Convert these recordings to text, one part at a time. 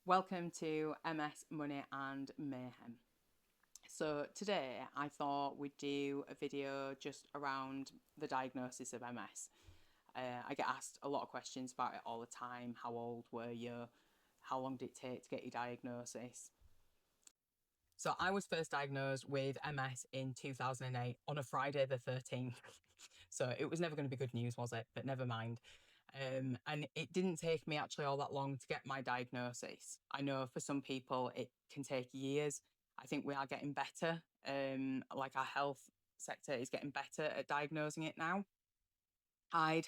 Welcome to MS Money and Mayhem. So today I thought we'd do a video just around the diagnosis of MS. I get asked a lot of questions about it all the time. How old were you? How long did it take to get your diagnosis? So I was first diagnosed with MS in 2008 on a Friday the 13th. So it was never going to be good news, was it? But never mind. And it didn't take me actually all that long to get my diagnosis. I know for some people it can take years. I think we are getting better. Like our health sector is getting better at diagnosing it now. I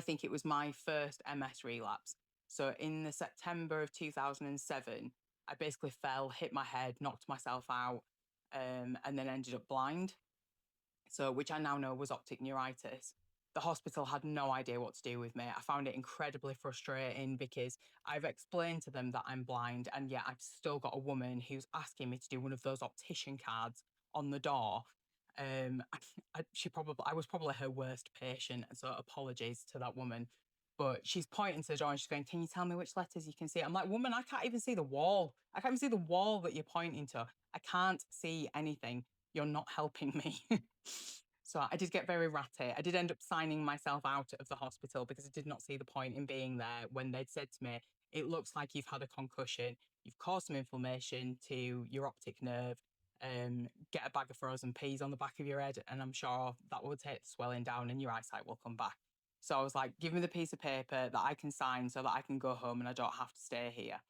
think it was my first MS relapse. So in the September of 2007, I basically fell, hit my head, knocked myself out, and then ended up blind. So, which I now know was optic neuritis. The hospital had no idea what to do with me. I found it incredibly frustrating because I've explained to them that I'm blind, and yet I've still got a woman who's asking me to do one of those optician cards on the door. I was probably her worst patient, and so apologies to that woman. But she's pointing to the door and she's going, "Can you tell me which letters you can see?" I'm like, "Woman, I can't even see the wall. I can't even see the wall that you're pointing to. I can't see anything. You're not helping me." So I did get very ratty. I did end up signing myself out of the hospital because I did not see the point in being there when they'd said to me, "It looks like you've had a concussion. You've caused some inflammation to your optic nerve. Get a bag of frozen peas on the back of your head, and I'm sure that will take the swelling down and your eyesight will come back." So I was like, "Give me the piece of paper that I can sign so that I can go home and I don't have to stay here."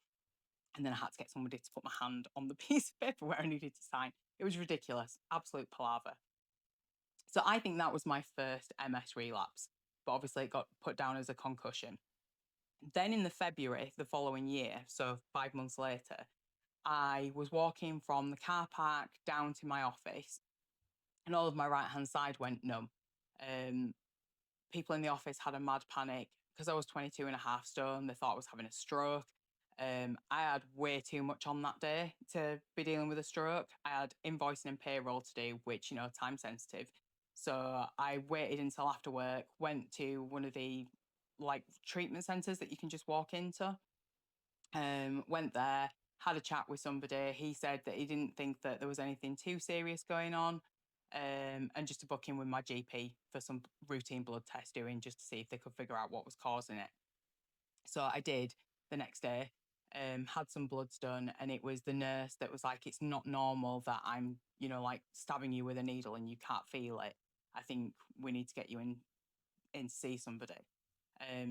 And then I had to get somebody to put my hand on the piece of paper where I needed to sign. It was ridiculous, absolute palaver. So I think that was my first MS relapse, but obviously it got put down as a concussion. Then in the February the following year, so 5 months later, I was walking from the car park down to my office, and all of my right hand side went numb. Um, People in the office had a mad panic because I was 22 and a half stone. They thought I was having a stroke. I had way too much on that day to be dealing with a stroke. I had invoicing and payroll to do, which, time sensitive. So I waited until after work, went to one of the like treatment centres that you can just walk into. Went there, had a chat with somebody. He said that he didn't think that there was anything too serious going on, and just to book in with my GP for some routine blood test doing just to see if they could figure out what was causing it. So I did the next day, had some bloods done, and it was the nurse that was like, "It's not normal that I'm, like stabbing you with a needle and you can't feel it. I think we need to get you in to see somebody."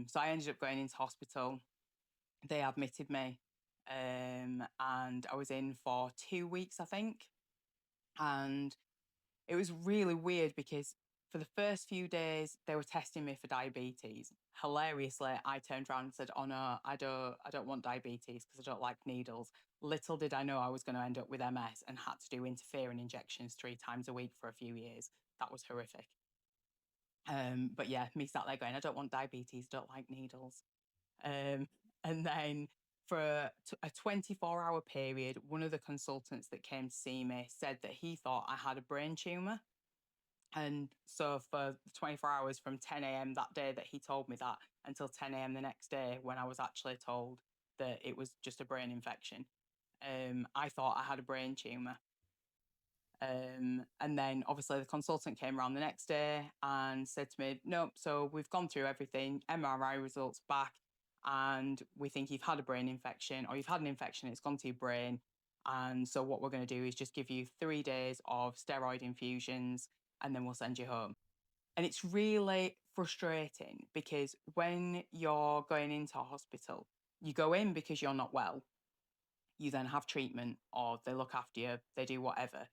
So I ended up going into hospital. They admitted me, and I was in for 2 weeks, I think. And it was really weird because for the first few days they were testing me for diabetes. Hilariously, I turned around and said, "Oh no, I don't want diabetes because I don't like needles." Little did I know I was going to end up with MS and had to do interferon injections 3 times a week for a few years. That was horrific. But yeah, me sat there going, "I don't want diabetes, don't like needles." Um, and then for a 24-hour period, one of the consultants that came to see me said that he thought I had a brain tumor. And so for 24 hours from 10 a.m. that day that he told me that until 10 a.m. the next day when I was actually told that it was just a brain infection, I thought I had a brain tumor. And then obviously the consultant came around the next day and said to me, "Nope, so we've gone through everything, MRI results back, and we think you've had a brain infection or you've had an infection, it's gone to your brain. And so what we're going to do is just give you 3 days of steroid infusions and then we'll send you home." And it's really frustrating because when you're going into a hospital, you go in because you're not well, you then have treatment or they look after you, they do whatever.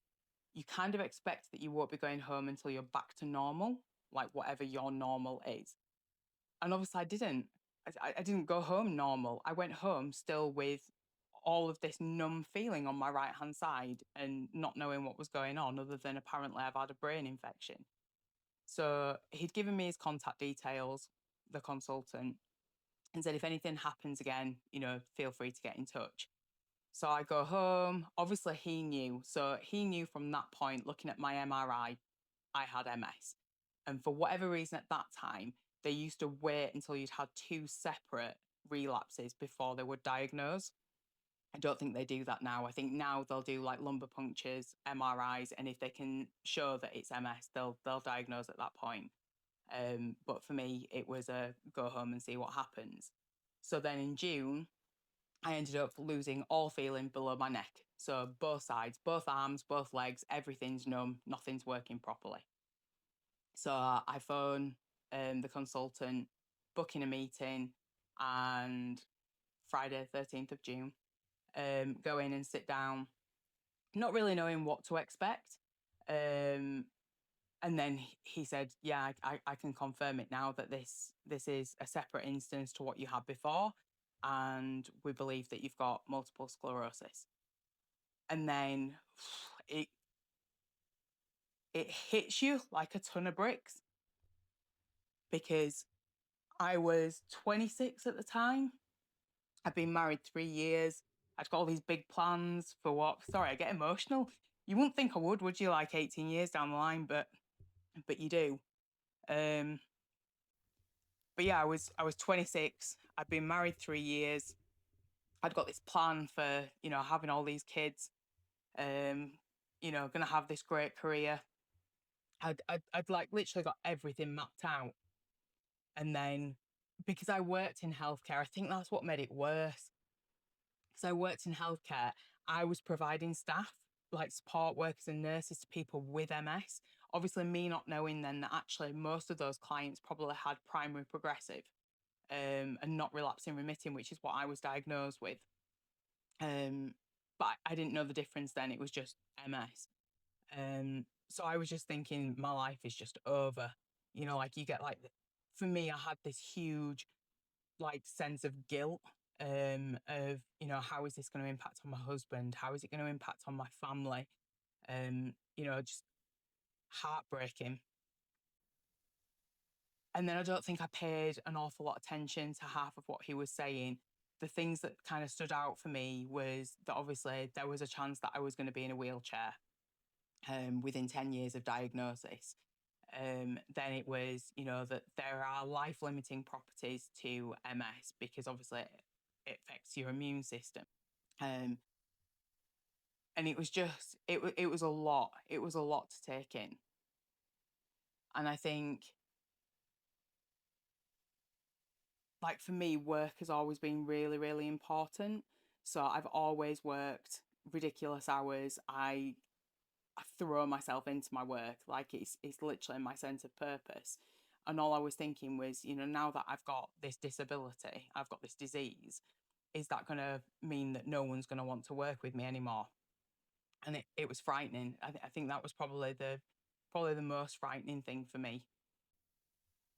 You kind of expect that you won't be going home until you're back to normal, like whatever your normal is. And obviously, I didn't. I didn't go home normal. I went home still with all of this numb feeling on my right hand side and not knowing what was going on, other than apparently I've had a brain infection. So he'd given me his contact details, the consultant, and said, "If anything happens again, feel free to get in touch." So I go home. Obviously, he knew. So he knew from that point, looking at my MRI, I had MS. And for whatever reason at that time, they used to wait until you'd had two separate relapses before they would diagnose. I don't think they do that now. I think now they'll do like lumbar punctures, MRIs, and if they can show that it's MS, they'll diagnose at that point. But for me, it was a go home and see what happens. So then in June, I ended up losing all feeling below my neck. So both sides, both arms, both legs, everything's numb, nothing's working properly. So I phone the consultant, booking a meeting, and Friday, 13th of June, go in and sit down, not really knowing what to expect. Um, and then he said, "Yeah, I can confirm it now that this is a separate instance to what you had before, and we believe that you've got multiple sclerosis." And then it it hits you like a ton of bricks because I was 26 at the time. I'd been married 3 years. I'd got all these big plans for what? Sorry, I get emotional. You wouldn't think I would you? Like 18 years down the line, but you do. Um, but yeah, I was 26. I'd been married 3 years. I'd got this plan for having all these kids. Um, gonna have this great career. I'd like literally got everything mapped out, and then because I worked in healthcare, I think that's what made it worse. Because I worked in healthcare, I was providing staff like support workers and nurses to people with MS. Obviously, me not knowing then that actually most of those clients probably had primary progressive and not relapsing remitting, which is what I was diagnosed with. But I didn't know the difference then. It was just MS. So I was just thinking, my life is just over. Like you get like, for me, I had this huge like sense of guilt of how is this going to impact on my husband, how is it going to impact on my family, just heartbreaking. And then I don't think I paid an awful lot of attention to half of what he was saying. The things that kind of stood out for me was that obviously there was a chance that I was going to be in a wheelchair within 10 years of diagnosis. Then it was, that there are life limiting properties to MS because obviously it affects your immune system. Um, and it was just, it was a lot. It was a lot to take in. And I think, like, for me, work has always been really, really important. So I've always worked ridiculous hours. I throw myself into my work like it's literally my sense of purpose. And all I was thinking was, now that I've got this disability, I've got this disease, is that going to mean that no one's going to want to work with me anymore? And it was frightening. I think that was probably the most frightening thing for me.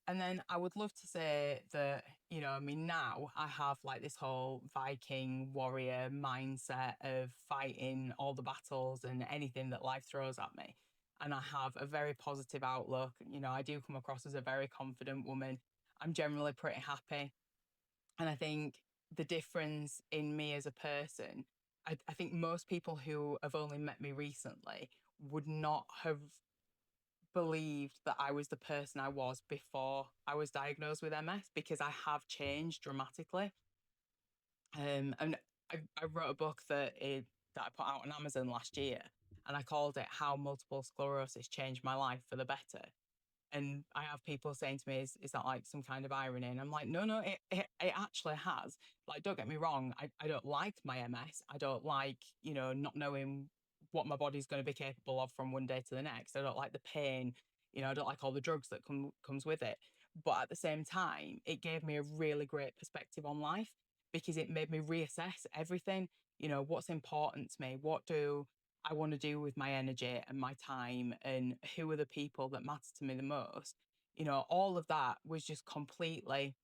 And then I would love to say that, I mean, now I have like this whole Viking warrior mindset of fighting all the battles and anything that life throws at me. And I have a very positive outlook. I do come across as a very confident woman. I'm generally pretty happy. And I think the difference in me as a person, I think most people who have only met me recently would not have believed that I was the person I was before I was diagnosed with MS because I have changed dramatically. And I wrote a book that I put out on Amazon last year, and I called it "How Multiple Sclerosis Changed My Life for the Better." And I have people saying to me, is that like some kind of irony? And I'm like, no, no, it actually has. Like, don't get me wrong, I don't like my MS. I don't like, not knowing what my body's going to be capable of from one day to the next. I don't like the pain. I don't like all the drugs that comes with it. But at the same time, it gave me a really great perspective on life because it made me reassess everything. What's important to me? What do I want to do with my energy and my time, and who are the people that matter to me the most? All of that was just completely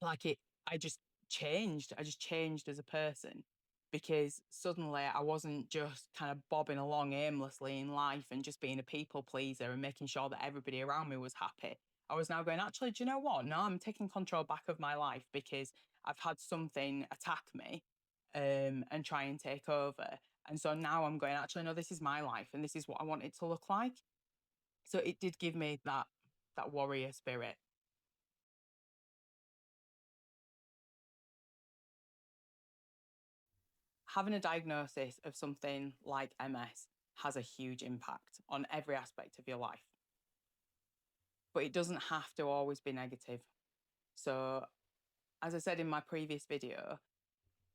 like it. I just changed. I just changed as a person because suddenly I wasn't just kind of bobbing along aimlessly in life and just being a people pleaser and making sure that everybody around me was happy. I was now going, actually, do you know what? No, I'm taking control back of my life because I've had something attack me and try and take over. And so now I'm going, actually, no, this is my life and this is what I want it to look like. So it did give me that warrior spirit. having a diagnosis of something like MS has a huge impact on every aspect of your life. But it doesn't have to always be negative. So, as I said in my previous video,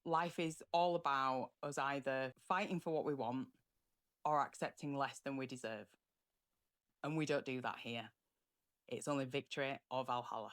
life is all about us either fighting for what we want or accepting less than we deserve. And we don't do that here. It's only victory or Valhalla.